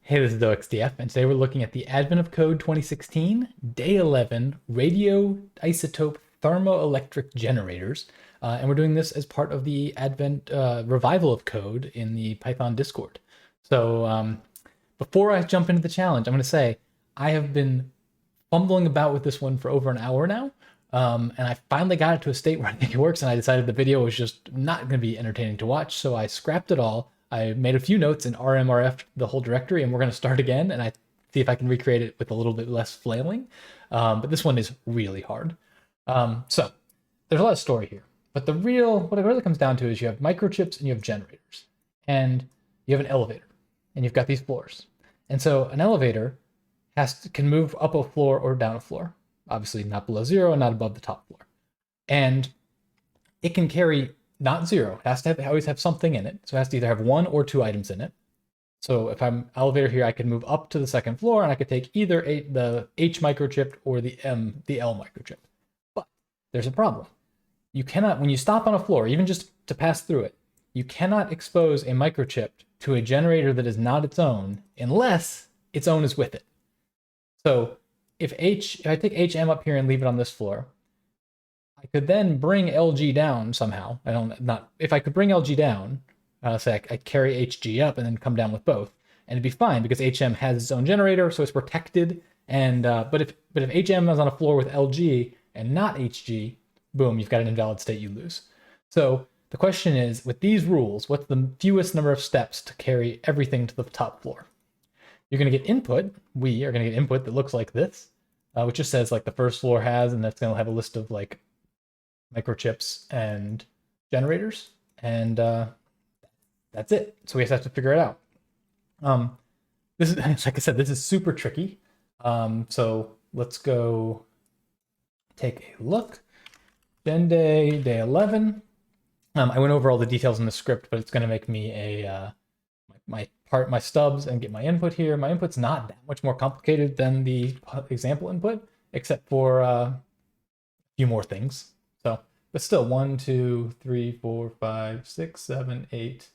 Hey, this is DoXDF, and today we're looking at the Advent of Code 2016, Day 11, Radioisotope Thermoelectric Generators. And we're doing this as part of the Advent revival of code in the Python Discord. So before I jump into the challenge, I'm going to say I have been fumbling about with this one for over an hour now. And I finally got it to a state where I think it works, and I decided the video was just not going to be entertaining to watch, so I scrapped it all. I made a few notes and RMRF the whole directory, and we're going to start again, and I see if I can recreate it with a little bit less flailing. But this one is really hard. So there's a lot of story here, but what it really comes down to is you have microchips and you have generators, and you have an elevator, and you've got these floors. And so an elevator can move up a floor or down a floor. Obviously not below zero and not above the top floor. And it can carry not zero. It has to always have something in it. So it has to either have one or two items in it. So if I'm elevator here, I can move up to the second floor and I could take either the H microchip or the L microchip. But there's a problem. You cannot, when you stop on a floor, even just to pass through it, you cannot expose a microchip to a generator that is not its own unless its own is with it. So if I take HM up here and leave it on this floor, I could then bring LG down somehow. If I could bring LG down, say I carry HG up and then come down with both, and it'd be fine because HM has its own generator, so it's protected. And but if HM is on a floor with LG and not HG, boom, you've got an invalid state, you lose. So the question is, with these rules, what's the fewest number of steps to carry everything to the top floor? You're going to get input. We are going to get input that looks like this, which just says like the first floor has, and that's going to have a list of like microchips and generators, and that's it. So we just have to figure it out. This is, like I said, this is super tricky. So let's go take a look. Genday, day 11. I went over all the details in the script, but it's going to make me my stubs and get my input here. My input's not that much more complicated than the example input, except for a few more things. So, but still, 1, 2, 3, 4, 5, 6, 7, 8,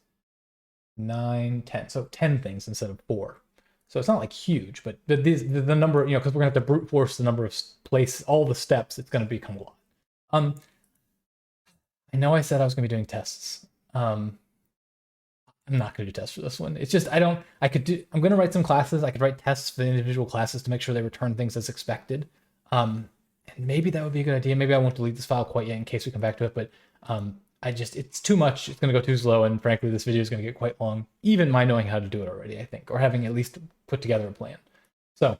9, 10. So 10 things instead of 4. So it's not like huge, but the number, because we're gonna have to brute force the number of all the steps, it's gonna become a lot. I know I said I was gonna be doing tests. I'm not going to do tests for this one. It's just, I'm going to write some classes. I could write tests for the individual classes to make sure they return things as expected. And maybe that would be a good idea. Maybe I won't delete this file quite yet in case we come back to it, but it's too much. It's going to go too slow. And frankly, this video is going to get quite long, even my knowing how to do it already, I think, or having at least put together a plan. So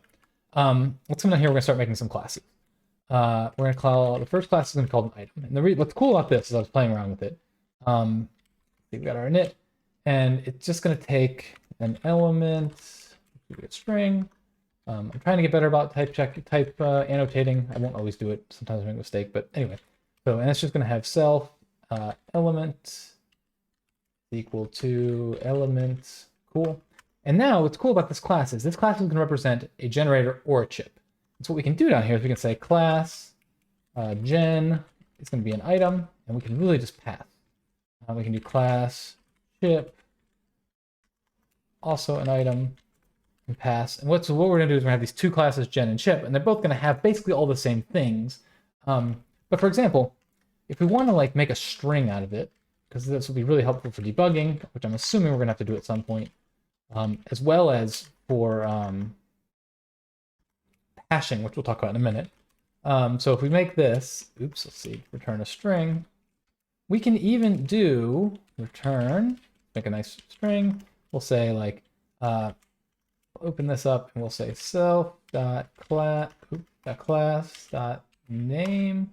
let's come down here. We're going to start making some classes. We're going to call, the first class is going to be called an item. And what's cool about this is I was playing around with it. We've got our init. And it's just going to take an element, a string. I'm trying to get better about type annotating. I won't always do it. Sometimes I make a mistake, but anyway. So, and it's just going to have self element equal to element. Cool. And now what's cool about this class is going to represent a generator or a chip. And so what we can do down here is we can say class gen is going to be an item, and we can really just pass. We can do class chip, also an item, and pass. And what we're going to do is we're going to have these two classes, gen and chip, and they're both going to have basically all the same things. But for example, if we want to like make a string out of it, because this will be really helpful for debugging, which I'm assuming we're going to have to do at some point, as well as for hashing, which we'll talk about in a minute. So if we make this, let's see, return a string, we can even do return, make a nice string. We'll say like, open this up and we'll say self.class.name.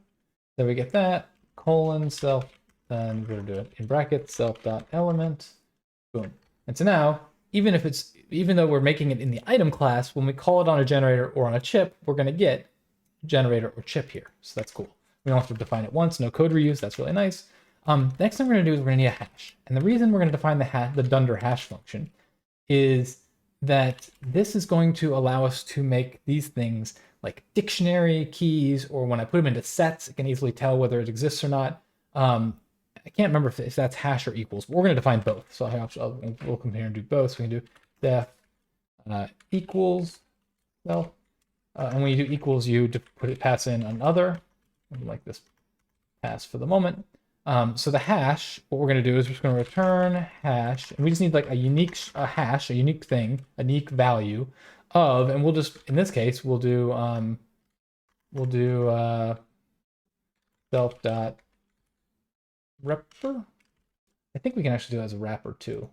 Then we get that, colon, self, then we're gonna do it in brackets, self.element, boom. And so now, even though we're making it in the item class, when we call it on a generator or on a chip, we're gonna get generator or chip here. So that's cool. We don't have to define it once, no code reuse, that's really nice. Next thing we're going to do is we're going to need a hash. And the reason we're going to define the dunder hash function is that this is going to allow us to make these things like dictionary keys, or when I put them into sets, it can easily tell whether it exists or not. I can't remember if that's hash or equals, but we're going to define both. So we'll compare and do both. So we can do def equals self. And when you do equals, you pass in another, like this pass for the moment. So the hash, what we're going to do is we're just going to return hash, and we just need like a unique hash, a unique thing, a unique value of, and we'll just, in this case, we'll do self dot wrapper. I think we can actually do it as a wrapper too.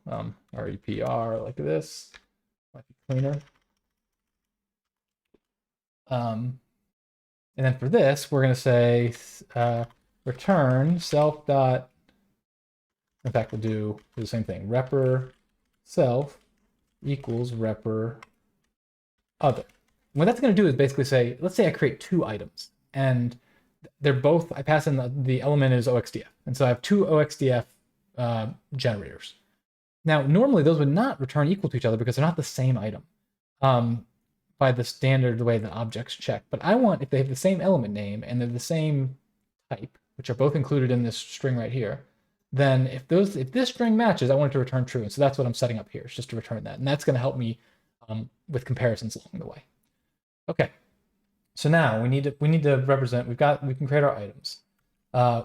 REPR like this, might be cleaner. And then for this, we're going to say return self dot. In fact, we'll do the same thing. Repr self equals repr other. What that's going to do is basically say, let's say I create two items, and they're both, I pass in the element is OXDF. And so I have two OXDF generators. Now, normally those would not return equal to each other because they're not the same item by the standard way that objects check. But I want, if they have the same element name and they're the same type, which are both included in this string right here, then if this string matches, I want it to return true. And so that's what I'm setting up here, is just to return that. And that's going to help me with comparisons along the way. Okay. So now we need to represent, we can create our items.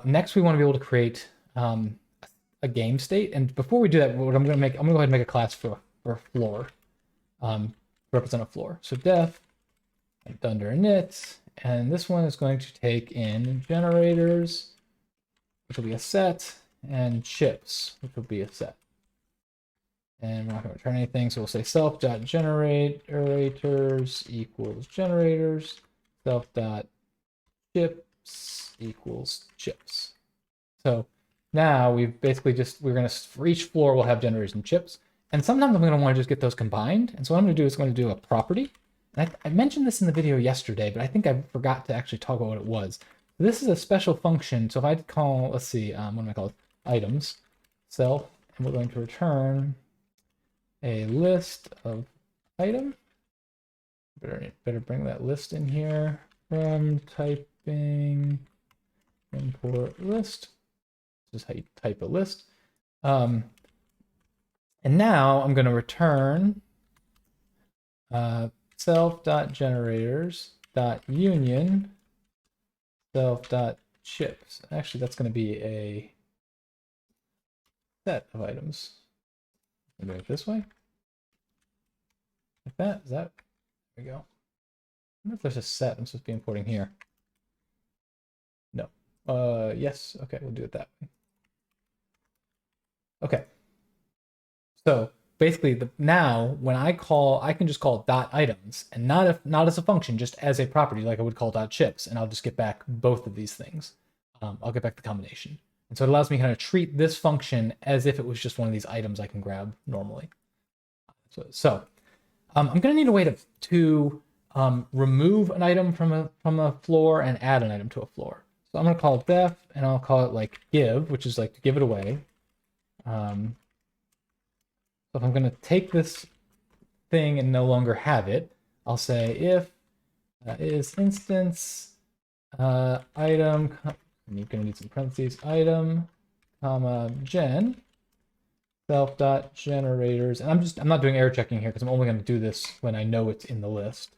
Next, we want to be able to create a game state. And before we do that, what I'm going to go ahead and make a class for floor, represent a floor. So def under init, and this one is going to take in generators, which will be a set, and chips, which will be a set. And we're not going to return anything, so we'll say self.generators equals generators, self.chips equals chips. So now we've basically we're going to, for each floor, we'll have generators and chips. And sometimes I'm going to want to just get those combined. And so what I'm going to do is going to do a property. And I mentioned this in the video yesterday, but I think I forgot to actually talk about what it was. This is a special function. So if I call, let's see, what am I called? Items, self, and we're going to return a list of item. Better bring that list in here from typing import list. This is how you type a list. And now I'm going to return self.generators.union self.chips. Actually, that's going to be a set of items. I'm doing it this way. Like that. Is that? There we go. I wonder if there's a set I'm supposed to be importing here. No. Yes. Okay, we'll do it that way. Okay. So basically, now when I can just call dot items, and not as a function, just as a property, like I would call dot chips, and I'll just get back both of these things. I'll get back the combination, and so it allows me to kind of treat this function as if it was just one of these items I can grab normally. So I'm going to need a way to remove an item from a floor and add an item to a floor. So I'm going to call it def, and I'll call it like give, which is like to give it away. So if I'm going to take this thing and no longer have it, I'll say if is instance item, and you're going to need some parentheses, item, comma, gen, self.generators, and I'm not doing error checking here because I'm only going to do this when I know it's in the list.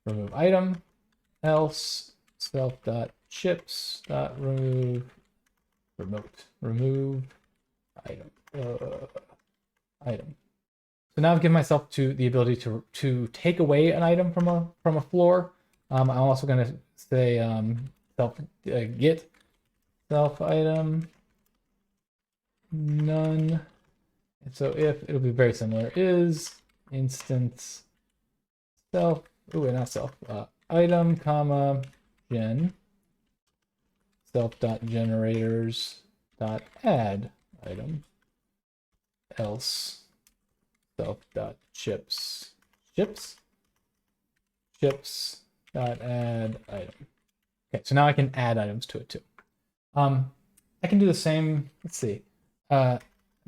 Remove item, else, self.chips.remove, remove item. Item. So now I've given myself the ability to take away an item from a floor. I'm also going to say get self item none. And so if it'll be very similar is instance self not self item comma gen self.generators dot add item else self.chips dot add item. Okay, so now I can add items to it too. I can do the same. Let's see. I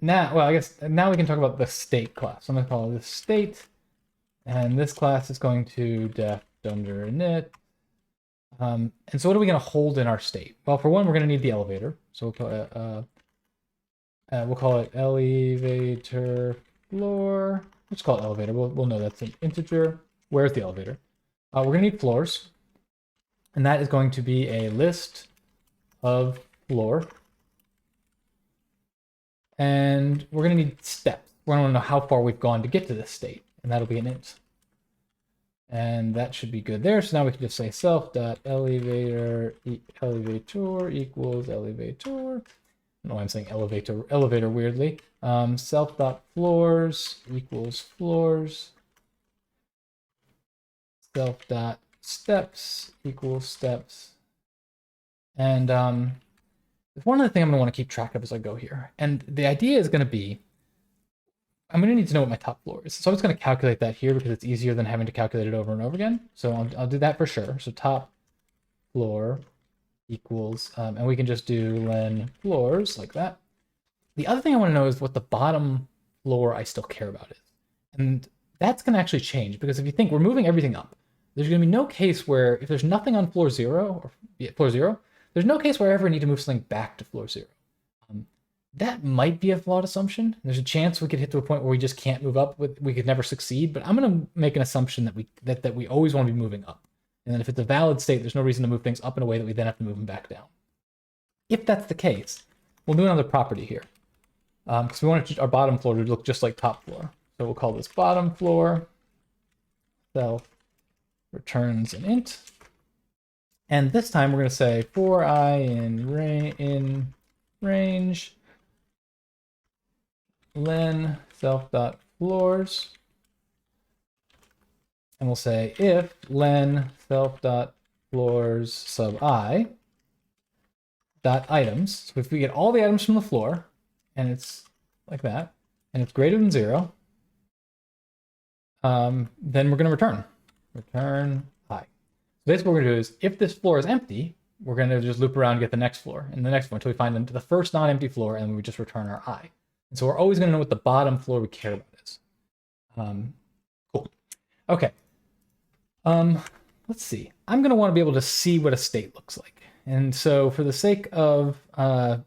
guess now we can talk about the state class. So I'm going to call this state, and this class is going to def under init. And so what are we going to hold in our state? Well, for one, we're going to need the elevator. So we'll call it elevator floor, let's call it elevator. We'll know that's an integer. Where's the elevator? We're going to need floors. And that is going to be a list of floor. And we're going to need steps. We're going to know how far we've gone to get to this state. And that'll be an int. And that should be good there. So now we can just say self.elevator elevator equals elevator. I don't know why I'm saying elevator weirdly. Self.floors equals floors. Self.steps equals steps. And one other thing I'm going to want to keep track of as I go here. And the idea is going to be, I'm going to need to know what my top floor is. So I'm just going to calculate that here because it's easier than having to calculate it over and over again. So I'll do that for sure. So top floor equals, and we can just do len floors like that. The other thing I want to know is what the bottom floor I still care about is. And that's going to actually change because if you think we're moving everything up, there's going to be no case where if there's nothing on floor 0, or floor 0, there's no case where I ever need to move something back to floor 0. That might be a flawed assumption. There's a chance we could hit to a point where we just can't move up. We could never succeed. But I'm going to make an assumption that we always want to be moving up. And then if it's a valid state, there's no reason to move things up in a way that we then have to move them back down. If that's the case, we'll do another property here. Because we want our bottom floor to look just like top floor. So we'll call this bottom floor. Self returns an int. And this time we're going to say for I in range len self.floors. And we'll say if len self.floors sub I dot items. So if we get all the items from the floor, and it's like that, and it's greater than 0, then we're going to return I. So basically what we're going to do is if this floor is empty, we're going to just loop around and get the next floor and the next floor until we find the first non-empty floor, and we just return our I. And so we're always going to know what the bottom floor we care about is. Cool. Okay. Let's see. I'm going to want to be able to see what a state looks like. And so for the sake of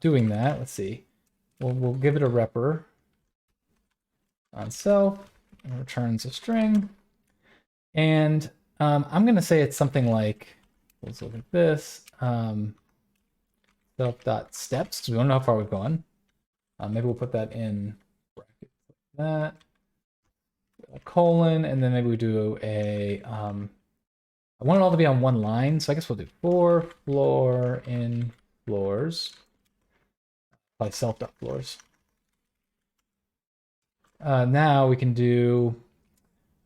doing that, let's see. We'll give it a repr on self and returns a string. And I'm going to say it's something like, let's look at this, self.steps, because we don't know how far we've gone. Maybe we'll put that in brackets like that, a colon, and then maybe we do a, I want it all to be on one line, so I guess we'll do for floor in floors by self.floors. Now we can do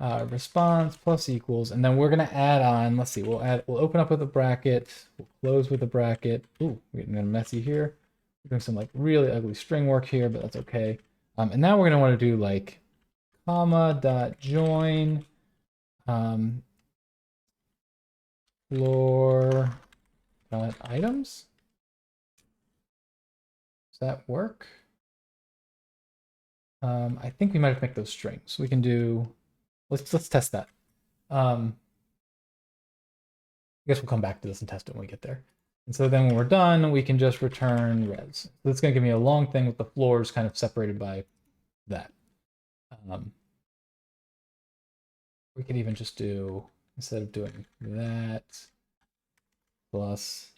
response plus equals, and then we're going to add on, let's see, we'll open up with a bracket, we'll close with a bracket. Ooh, we're getting kind of messy here. We're doing some like really ugly string work here, but that's okay. And now we're going to want to do like comma dot join floor dot items. Does that work? I think we might have to make those strings. We can do, let's test that. I guess we'll come back to this and test it when we get there. And so then when we're done, we can just return res. So it's going to give me a long thing with the floors kind of separated by that. We could even just do, instead of doing that, plus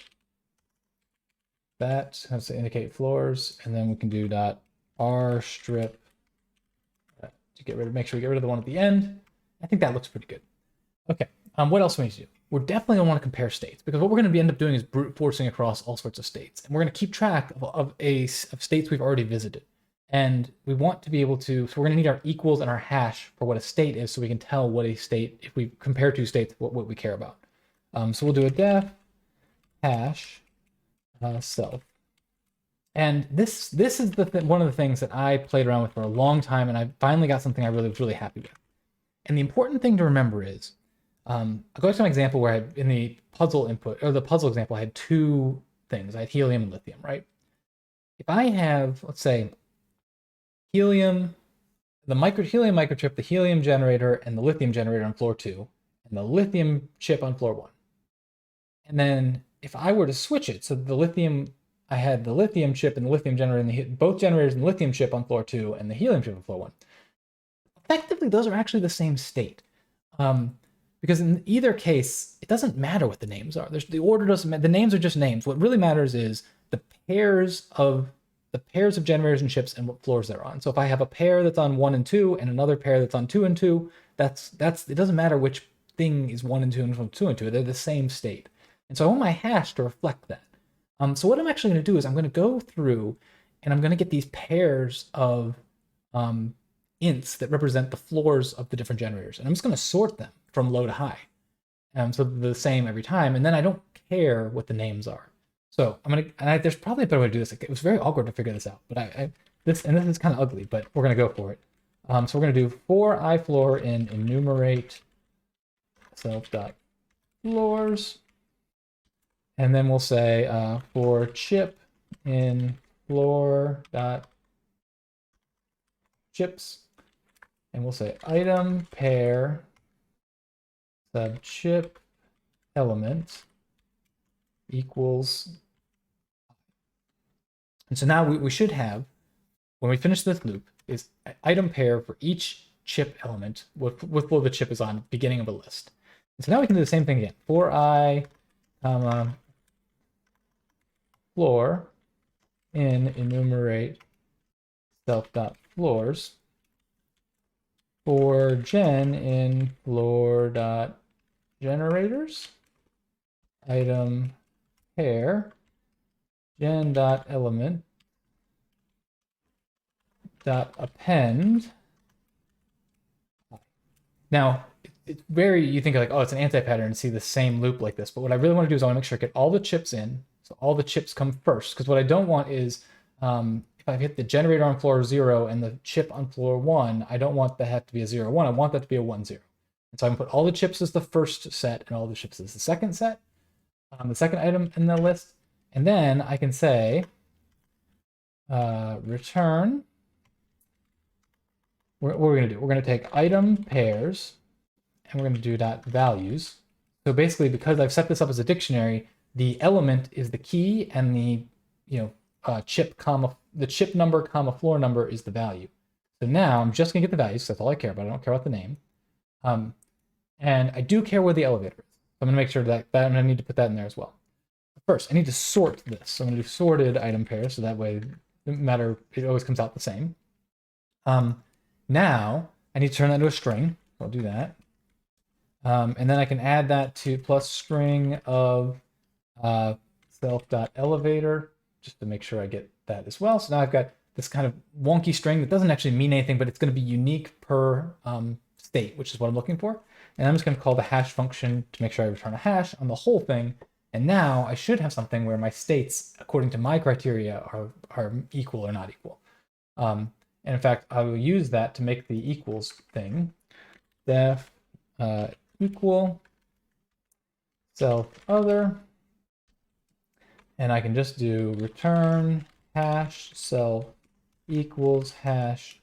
that has to indicate floors, and then we can do dot r strip to get rid of, make sure we get rid of the one at the end. I think that looks pretty good. Okay, what else do we need to do? We're definitely going to want to compare states, because what we're going to end up doing is brute forcing across all sorts of states, and we're going to keep track of states we've already visited. And we want to be able to, so we're going to need our equals and our hash for what a state is, so we can tell what a state, if we compare two states, what we care about. So we'll do a def hash self. And this is one of the things that I played around with for a long time, and I finally got something I was really happy with. And the important thing to remember is, I'll go to an example where in the puzzle input, or the puzzle example, I had two things. I had helium and lithium, right? If I have, let's say, helium, the helium microchip, the helium generator, and the lithium generator on floor 2, and the lithium chip on floor 1. And then if I were to switch it, so the lithium, I had the lithium chip and the lithium generator, and both generators and the lithium chip on floor 2, and the helium chip on floor 1. effectively those are actually the same state. Because in either case, it doesn't matter what the names are. The order doesn't matter. The names are just names. What really matters is the pairs of generators and chips and what floors they're on. So if I have a pair that's on 1 and 2 and another pair that's on 2 and 2, that's it doesn't matter which thing is 1 and 2 and 2 and 2. They're the same state. And so I want my hash to reflect that. So what I'm actually going to do is I'm going to go through and I'm going to get these pairs of ints that represent the floors of the different generators. And I'm just going to sort them from low to high. So they're the same every time. And then I don't care what the names are. So I'm going to, there's probably a better way to do this. It was very awkward to figure this out, but this is kind of ugly, but we're going to go for it. So we're going to do for ifloor in enumerate self.floors. And then we'll say for chip in floor.chips. And we'll say item pair sub chip element equals. And so now we should have, when we finish this loop, is item pair for each chip element with floor the chip is on, beginning of a list. And so now we can do the same thing again. For I, floor in enumerate self.floors for gen in floor.generators item pair gen.element append. Now it's very, you think like, oh, it's an anti-pattern and see the same loop like this, but what I really want to do is I want to make sure I get all the chips in. So all the chips come first, because what I don't want is if I hit the generator on floor 0 and the chip on floor 1, I don't want that to have to be a 0, 1. I want that to be a 1, 0. And so I'm going to put all the chips as the first set and all the chips as the second set, the second item in the list. And then I can say return. What are we going to do? We're going to take item pairs and we're going to do dot values. So basically, because I've set this up as a dictionary, the element is the key and the chip comma the chip number comma floor number is the value. So now I'm just gonna get the values. That's all I care about. I don't care about the name. And I do care where the elevator is. So I'm gonna make sure that I'm gonna need to put that in there as well. First, I need to sort this. So I'm gonna do sorted item pair, so that way no matter, it always comes out the same. Now I need to turn that into a string. So I'll do that. And then I can add that to plus string of self.elevator just to make sure I get that as well. So now I've got this kind of wonky string that doesn't actually mean anything, but it's going to be unique per state, which is what I'm looking for. And I'm just going to call the hash function to make sure I return a hash on the whole thing. And now I should have something where my states, according to my criteria, are equal or not equal. And in fact, I will use that to make the equals thing. Def equal self other. And I can just do return hash self equals hash.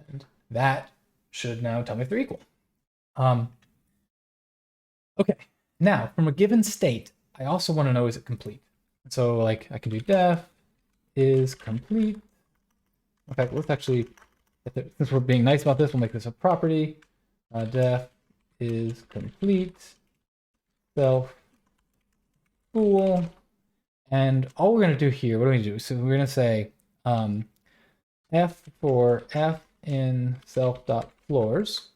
And that should now tell me if they're equal. Okay, now from a given state, I also want to know, is it complete? So like I can do def is complete. In fact, let's actually, since we're being nice about this, we'll make this a property. Def is complete self bool. And all we're going to do here, what do we do? So we're going to say f for f in self.floors.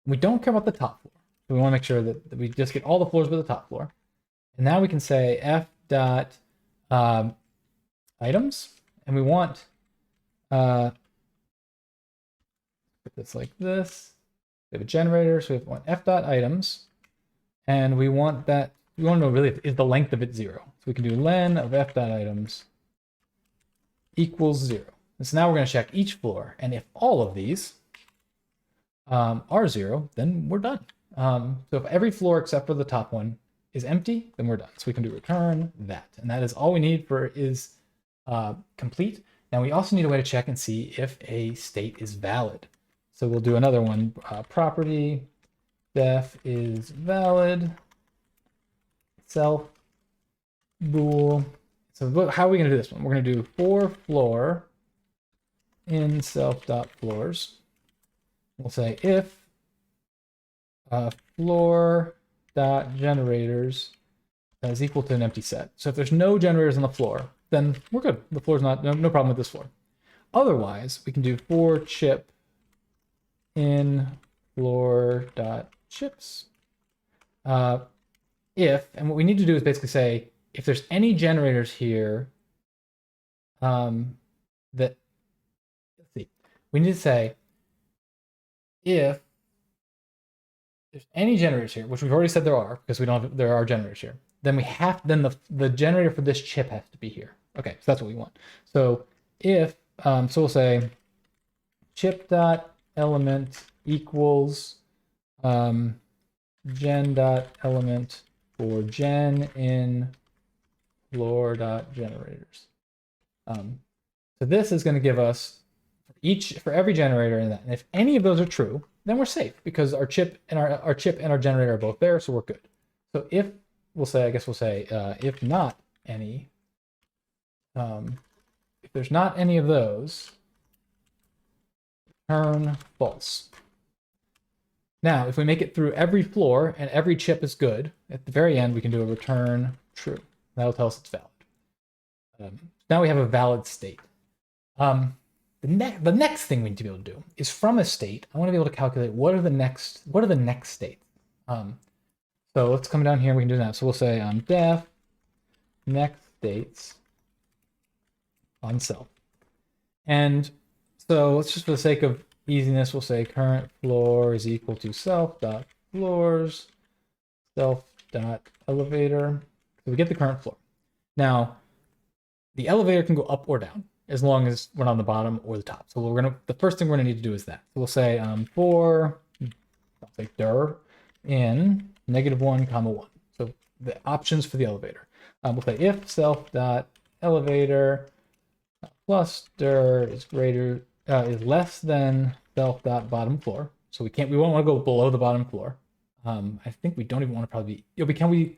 We don't care about the top floor. So we want to make sure that we just get all the floors but the top floor. And now we can say f dot items. And we want put this like this. We have a generator, so we want f dot items. And we want that, we want to know really, is the length of it 0. So we can do len of f dot items equals 0. And so now we're going to check each floor. And if all of these are 0, then we're done. So if every floor except for the top one is empty, then we're done. So we can do return that. And that is all we need for is complete. Now we also need a way to check and see if a state is valid. So we'll do another one, property def is valid self bool. So how are we going to do this one? We're going to do for floor in self.floors. We'll say if floor.generators is equal to an empty set. So if there's no generators on the floor, then we're good. The floor's not, no problem with this floor. Otherwise, we can do for chip in floor.chips. If, and what we need to do is basically say, if there's any generators here, that, let's see, we need to say, if there's any generators here, which we've already said there are, because we don't have, there are generators here, then we have, then the generator for this chip has to be here. Okay, so that's what we want. So if, so we'll say chip.element equals gen.element for gen in floor.generators. So this is going to give us for every generator in that. And if any of those are true, then we're safe because our chip and our generator are both there, so we're good. So if we'll say, I guess we'll say if not any, if there's not any of those, return false. Now, if we make it through every floor and every chip is good, at the very end we can do a return true. That'll tell us it's valid. Now we have a valid state. The next thing we need to be able to do is from a state, I want to be able to calculate what are the next states. So let's come down here, we can do that. So we'll say def next states on self. And so let's just, for the sake of easiness, we'll say current floor is equal to self.floors, self.elevator. So we get the current floor. Now, the elevator can go up or down as long as we're not on the bottom or the top. So the first thing we're gonna need to do is that. So we'll say for, I'll say dir in -1, 1. So the options for the elevator. We'll say if self.elevator plus dir is greater, is less than self.bottom floor. So we won't want to go below the bottom floor. I think we don't even want to probably be,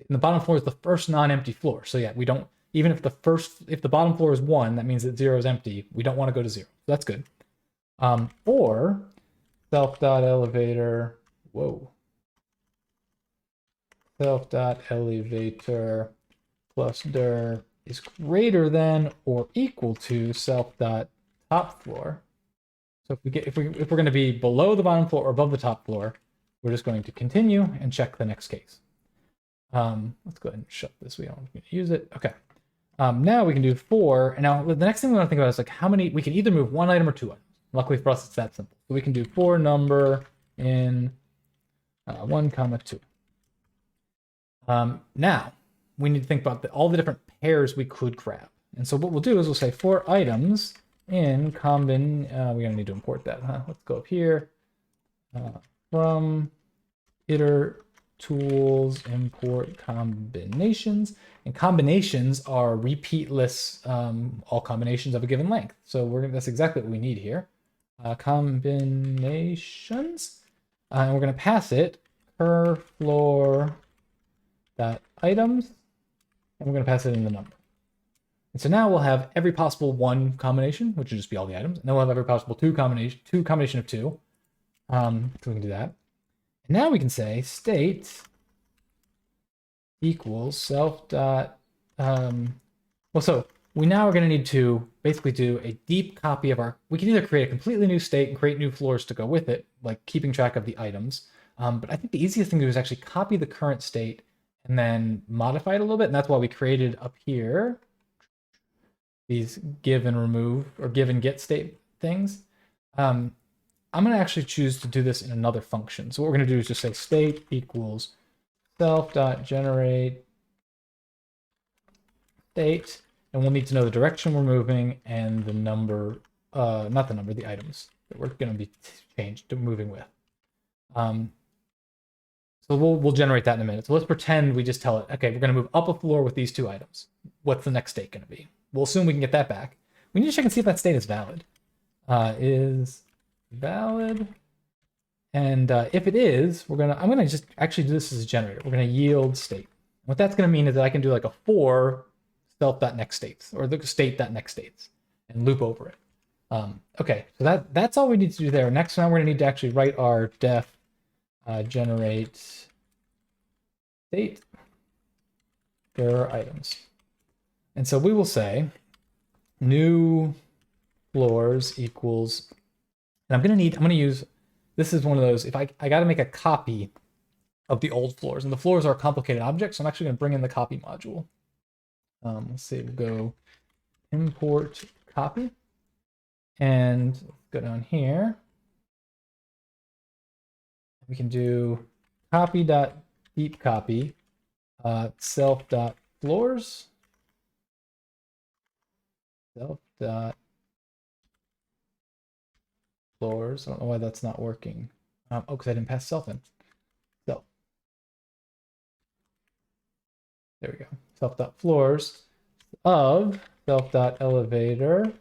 the bottom floor is the first non-empty floor. So yeah, we don't, even if the bottom floor is 1, that means that 0 is empty. We don't want to go to 0. So that's good. Or self.elevator, self.elevator plus dir is greater than or equal to self.top floor. So if we're going to be below the bottom floor or above the top floor, we're just going to continue and check the next case. Let's go ahead and shut this. We don't need to use it. Okay. Now we can do for, and now the next thing we want to think about is like how many, we can either move 1 item or 2 items. Luckily for us, it's that simple. So we can do for number in 1, 2. Now we need to think about all the different pairs we could grab. And so what we'll do is we'll say for items in we're gonna need to import that, huh? Let's go up here, from iter tools, import combinations. And combinations are repeatless, all combinations of a given length. So that's exactly what we need here. Combinations, and we're gonna pass it per floor dot items, and we're gonna pass it in the number. And so now we'll have every possible 1 combination, which would just be all the items, and then we'll have every possible 2 combination of 2. So we can do that. And now we can say state equals self dot, so we now are going to need to basically do a deep copy of we can either create a completely new state and create new floors to go with it, like keeping track of the items. But I think the easiest thing to do is actually copy the current state and then modify it a little bit. And that's why we created up here these give and remove or give and get state things. I'm going to actually choose to do this in another function. So what we're going to do is just say state equals self.generate state, and we'll need to know the direction we're moving and the number, not the number, the items that we're going to be changed to moving with. So we'll generate that in a minute. So let's pretend we just tell it, okay, we're going to move up a floor with these 2 items. What's the next state going to be? We'll assume we can get that back. We need to check and see if that state is valid. Is valid. And if it is, I'm gonna just actually do this as a generator. We're gonna yield state. What that's gonna mean is that I can do like a for self.nextStates or the state.nextStates and loop over it. Okay, so that's all we need to do there. Next, now we're going to need to actually write our def generate state error items. And so we will say new floors equals, and I'm going to use, this is one of those, if I got to make a copy of the old floors, and the floors are complicated objects, so I'm actually going to bring in the copy module. Let's see, we'll go import copy, and go down here. We can do copy.deepCopy self.floors self.floors. I don't know why that's not working. Oh, because I didn't pass self in. So there we go. Self.floors of self.elevator.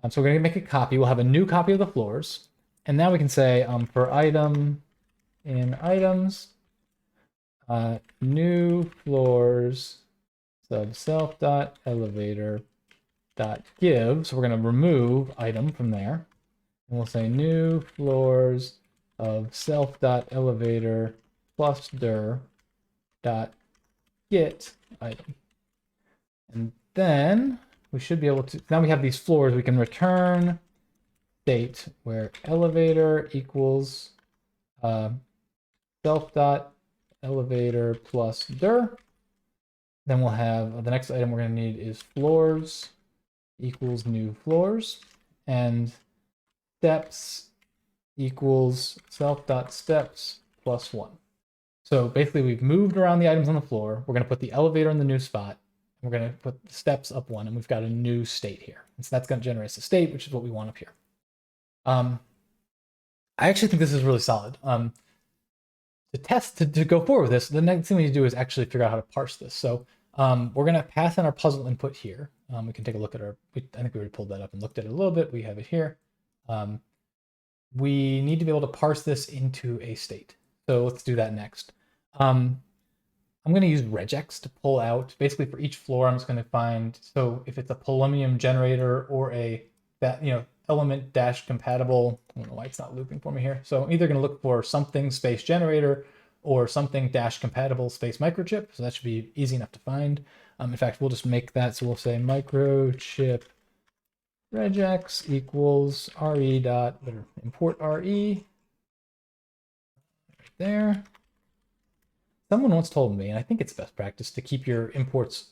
So we're going to make a copy. We'll have a new copy of the floors. And now we can say for item in items, new floors sub self.elevator dot give. So we're going to remove item from there. And we'll say new floors of self.elevator plus dir dot get item. And then we should be able to, now we have these floors, we can return state where elevator equals self.elevator plus dir. Then we'll have the next item we're going to need is floors equals new floors, and steps equals self.steps plus 1. So basically we've moved around the items on the floor. We're going to put the elevator in the new spot. We're going to put steps up 1, and we've got a new state here. And so that's going to generate a state, which is what we want up here. I actually think this is really solid. To test, to go forward with this, the next thing we need to do is actually figure out how to parse this. So we're going to pass in our puzzle input here. We can take a look at our, I think we already pulled that up and looked at it a little bit. We have it here. We need to be able to parse this into a state. So let's do that next. I'm going to use regex to pull out, basically for each floor, I'm just going to find, so if it's a polonium generator or a, that, you know, element dash compatible, I don't know why it's not looping for me here. So I'm either going to look for something space generator or something dash compatible space microchip. So that should be easy enough to find. In fact, we'll just make that. So we'll say microchip regex equals re dot import re right there. Someone once told me, and I think it's best practice, to keep your imports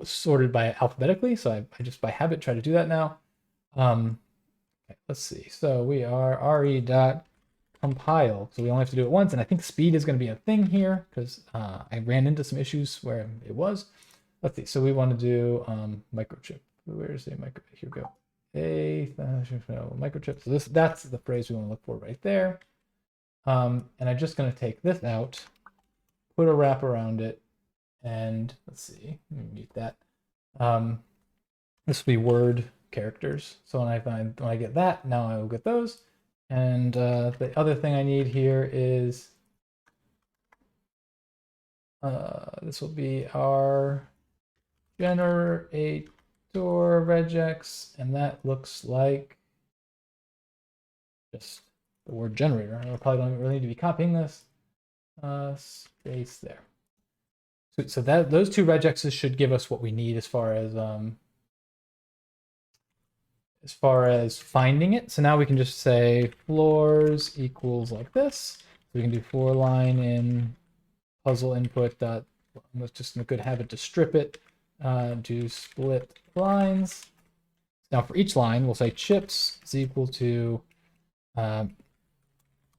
sorted by alphabetically. So I just by habit try to do that now. Okay, let's see. So we are re.compile. So we only have to do it once. And I think speed is going to be a thing here because I ran into some issues where it was. Let's see. So we want to do microchip. Where's the micro? Here we go. Microchip. So that's the phrase we want to look for right there. And I'm just going to take this out, put a wrap around it, and let's see, let me mute that. This will be word characters. So when I get that, now I will get those. And the other thing I need here is this will be our generator regex, and that looks like just the word generator. I probably don't really need to be copying this. Space there. So that those two regexes should give us what we need as far as finding it. So now we can just say floors equals like this. So we can do for line in puzzle input dot. It's just a good habit to strip it, do split lines. Now for each line, we'll say chips is equal to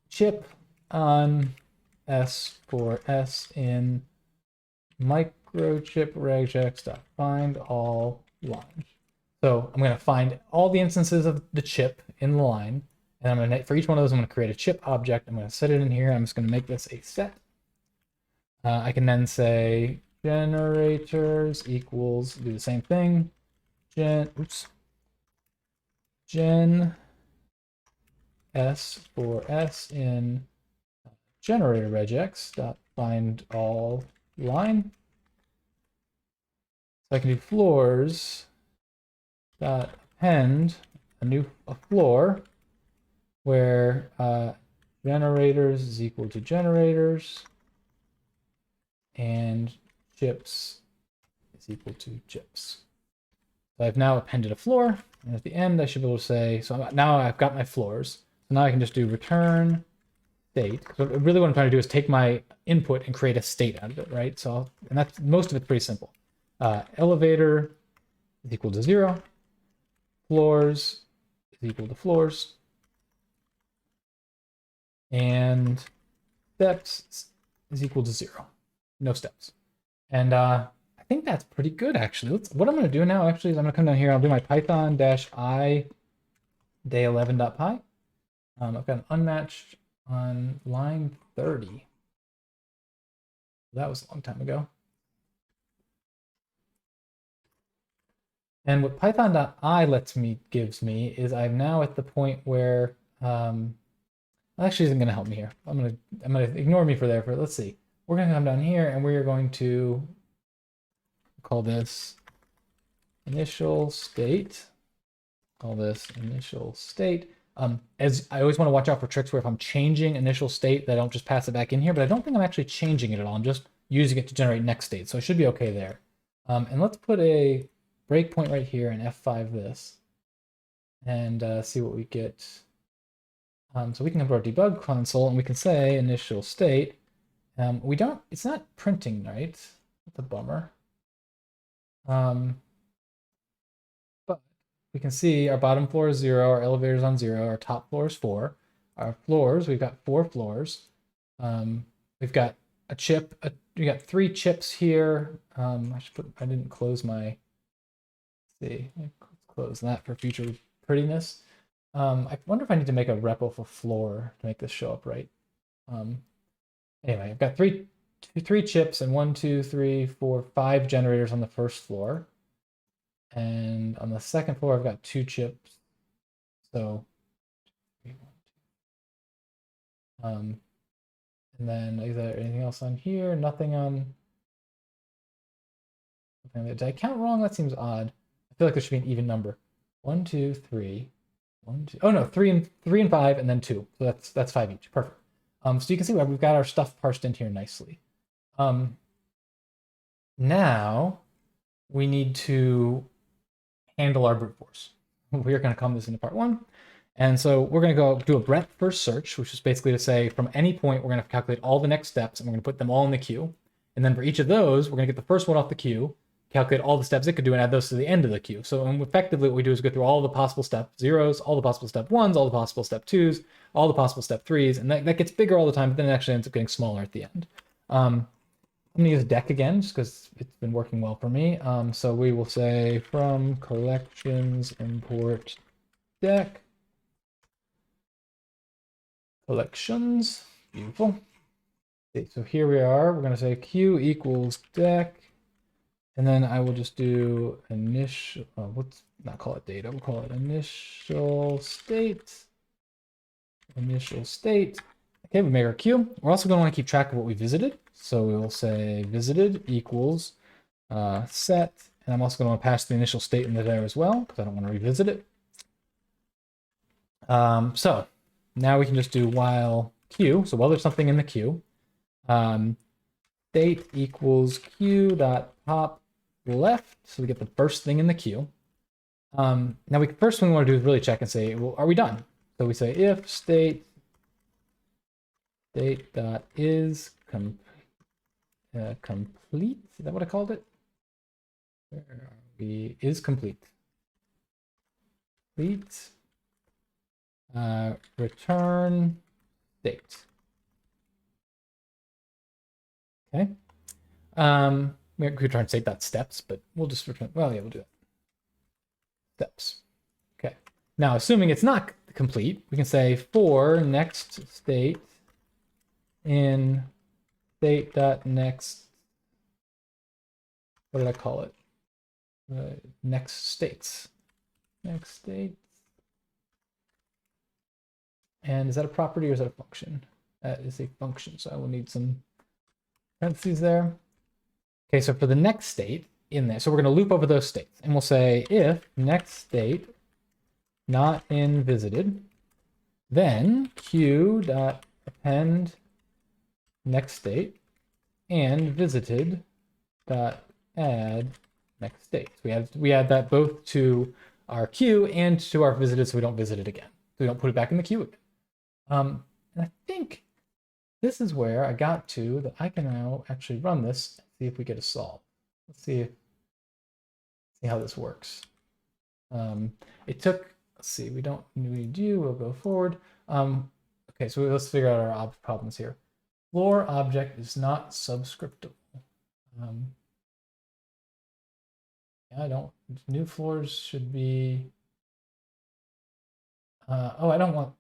chip on S for S in microchip regex dot find all lines. So I'm going to find all the instances of the chip in the line, and I'm going to, for each one of those, I'm going to create a chip object. I'm going to set it in here. I'm just going to make this a set. I can then say generators equals, do the same thing. Gen S for S in generator regex dot find all line. So I can do floors dot append a floor where generators is equal to generators and chips is equal to chips. So I've now appended a floor, and at the end I should be able to say, so now I've got my floors. So now I can just do return state. So really what I'm trying to do is take my input and create a state out of it, right? So, and that's, most of it's pretty simple. Elevator is equal to 0. Floors is equal to floors. And steps is equal to 0. No steps. And I think that's pretty good, actually. What I'm going to do now, actually, is I'm going to come down here. I'll do my python-i day11.py. I've got an unmatched on line 30. That was a long time ago. And what python.i gives me is I'm now at the point where actually isn't going to help me here. I'm gonna ignore me for there. Let's see. We're going to come down here and we are going to call this initial state. Call this initial state. As I always want to watch out for tricks where if I'm changing initial state, that I don't just pass it back in here, but I don't think I'm actually changing it at all. I'm just using it to generate next state. So I should be okay there. And let's put a breakpoint right here and F5 this and see what we get. So we can come to our debug console and we can say initial state. It's not printing, right? That's a bummer. But we can see our bottom floor is 0, our elevator is on 0, our top floor is 4. Our floors, we've got 4 floors. We've got a chip, we got 3 chips here. I didn't close my, let's see, let's close that for future prettiness. I wonder if I need to make a repo for floor to make this show up right. Anyway, I've got three chips and 1, 2, 3, 4, 5 generators on the first floor. And on the second floor, I've got 2 chips. So, and then is there anything else on here? Nothing on. Did I count wrong? That seems odd. I feel like there should be an even number. 1, 2, 3. 1, 2. Oh no, 3 and 5, and then 2. So that's 5 each. Perfect. So you can see we've got our stuff parsed in here nicely. Now we need to handle our brute force. We're going to come this into part 1. And so we're going to go do a breadth first search, which is basically to say from any point, we're going to calculate all the next steps and we're going to put them all in the queue. And then for each of those, we're going to get the first one off the queue, calculate all the steps it could do and add those to the end of the queue. So effectively what we do is go through all the possible step 0s, all the possible step 1s, all the possible step 2s, all the possible step 3s, and that gets bigger all the time, but then it actually ends up getting smaller at the end. I'm going to use deck again, just because it's been working well for me. So we will say from collections import deck. Collections, beautiful. Okay, so here we are. We're going to say q equals deck. And then I will just do initial, let's not call it data, we'll call it initial state. Initial state. Okay, we make our queue. We're also going to want to keep track of what we visited. So we will say visited equals set. And I'm also going to want to pass the initial state in there as well, because I don't want to revisit it. So now we can just do while queue. So while there's something in the queue, state equals queue dot pop left. So we get the first thing in the queue. Now first thing we want to do is really check and say, well, are we done? So we say if state dot is complete. Is that what I called it? Where are we? Is complete. Complete. Return state. Okay. We could return state.steps, but we'll just return, well, yeah, we'll do that. Steps. Okay. Now, assuming it's not complete, we can say for next state in state.next, what did I call it? Next states. Next states. And is that a property or is that a function? That is a function, so I will need some parentheses there. Okay, so for the next state in there, so we're going to loop over those states, and we'll say if next state not in visited. Then queue.append next state and visited.add next state. So we add that both to our queue and to our visited, so we don't visit it again. So we don't put it back in the queue again. And I think this is where I got to that I can now actually run this and see if we get a solve. Let's see how this works. It took, let's see, we do, we'll go forward. Okay, so let's figure out our problems here. Floor object is not subscriptable. New floors should be, oh, I don't want,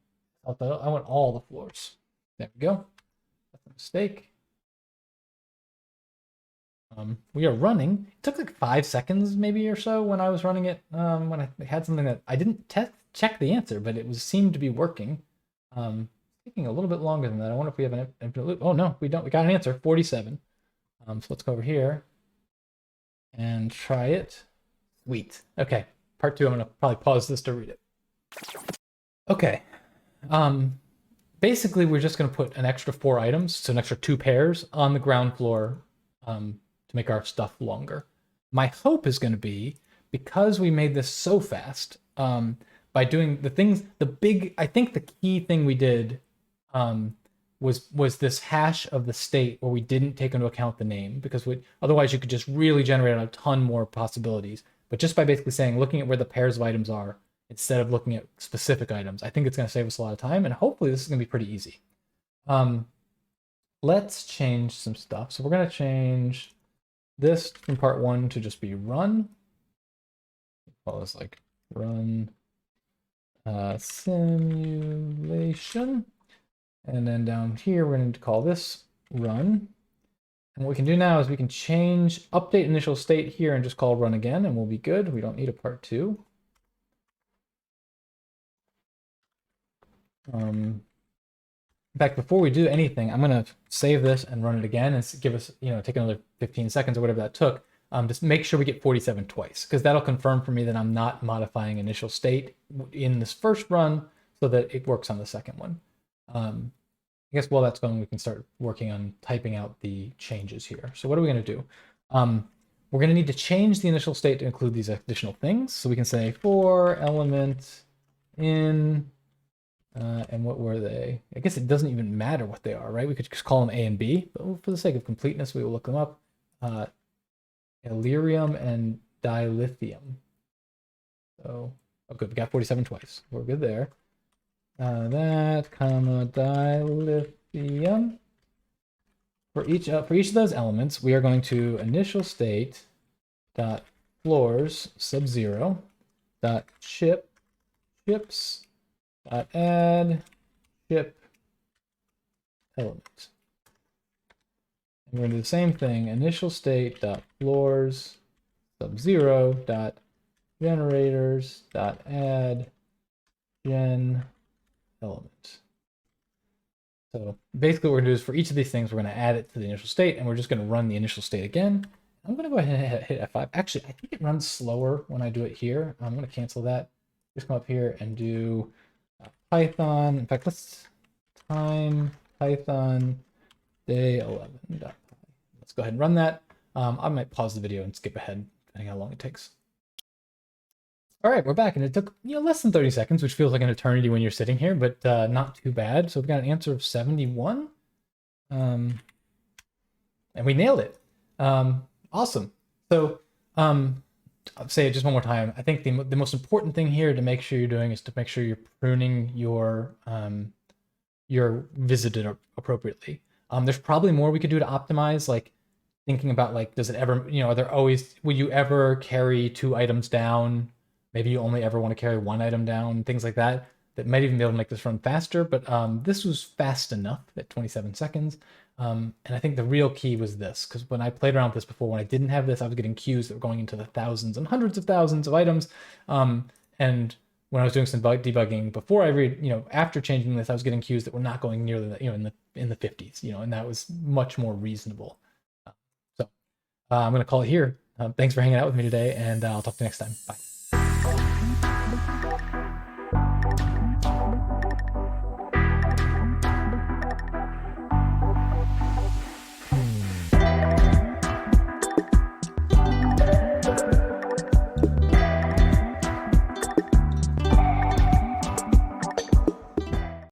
I want all the floors. There we go. That's a mistake. We are running. It took like 5 seconds maybe or so when I was running it, when I had something that I didn't check the answer, but it seemed to be working. Taking a little bit longer than that. I wonder if we have an infinite loop. Oh no, we don't. We got an answer, 47. So let's go over here and try it. Sweet. Okay, part 2, I'm gonna probably pause this to read it. Okay. Basically we're just gonna put an extra 4 items, so an extra 2 pairs on the ground floor to make our stuff longer. My hope is gonna be, because we made this so fast, by doing the things, I think the key thing we did was this hash of the state where we didn't take into account the name, because otherwise you could just really generate a ton more possibilities. But just by basically saying, looking at where the pairs of items are, instead of looking at specific items, I think it's going to save us a lot of time, and hopefully this is going to be pretty easy. Let's change some stuff. So we're going to change this from part 1 to just be run. Call this like run simulation. And then down here, we're going to call this run. And what we can do now is we can change update initial state here and just call run again, and we'll be good. We don't need a part 2. In fact, before we do anything, I'm going to save this and run it again and give us, take another 15 seconds or whatever that took. Just make sure we get 47 twice, because that'll confirm for me that I'm not modifying initial state in this first run so that it works on the second one. I guess while that's going, we can start working on typing out the changes here. So what are we going to do? We're going to need to change the initial state to include these additional things. So we can say for element in, and what were they? I guess it doesn't even matter what they are, right? We could just call them A and B, but for the sake of completeness, we will look them up. Illyrium and dilithium. So, oh good, we got 47 twice. We're good there. That comma dilithium. For each of those elements, we are going to initial state dot floors sub 0 dot chips dot add chip element. And we're going to do the same thing, initial state dot floors sub 0 dot generators dot add gen element. So basically what we're going to do is for each of these things, we're going to add it to the initial state, and we're just going to run the initial state again. I'm going to go ahead and hit F5. Actually, I think it runs slower when I do it here. I'm going to cancel that. Just come up here and do Python. In fact, let's time Python day 11. Let's go ahead and run that. I might pause the video and skip ahead, depending how long it takes. All right, we're back, and it took less than 30 seconds, which feels like an eternity when you're sitting here, but not too bad. So we've got an answer of 71, and we nailed it. Awesome. So I'll say it just one more time. I think the most important thing here to make sure you're doing is to make sure you're pruning your visited appropriately. There's probably more we could do to optimize, like thinking about like, does it ever, will you ever carry 2 items down? Maybe you only ever want to carry 1 item down, things like that. That might even be able to make this run faster, but this was fast enough at 27 seconds. And I think the real key was this, because when I played around with this before, when I didn't have this, I was getting queues that were going into the thousands and hundreds of thousands of items. And when I was doing some debugging before I read, after changing this, I was getting queues that were not going nearly that, in the 50s, and that was much more reasonable. So I'm going to call it here. Thanks for hanging out with me today, and I'll talk to you next time. Bye.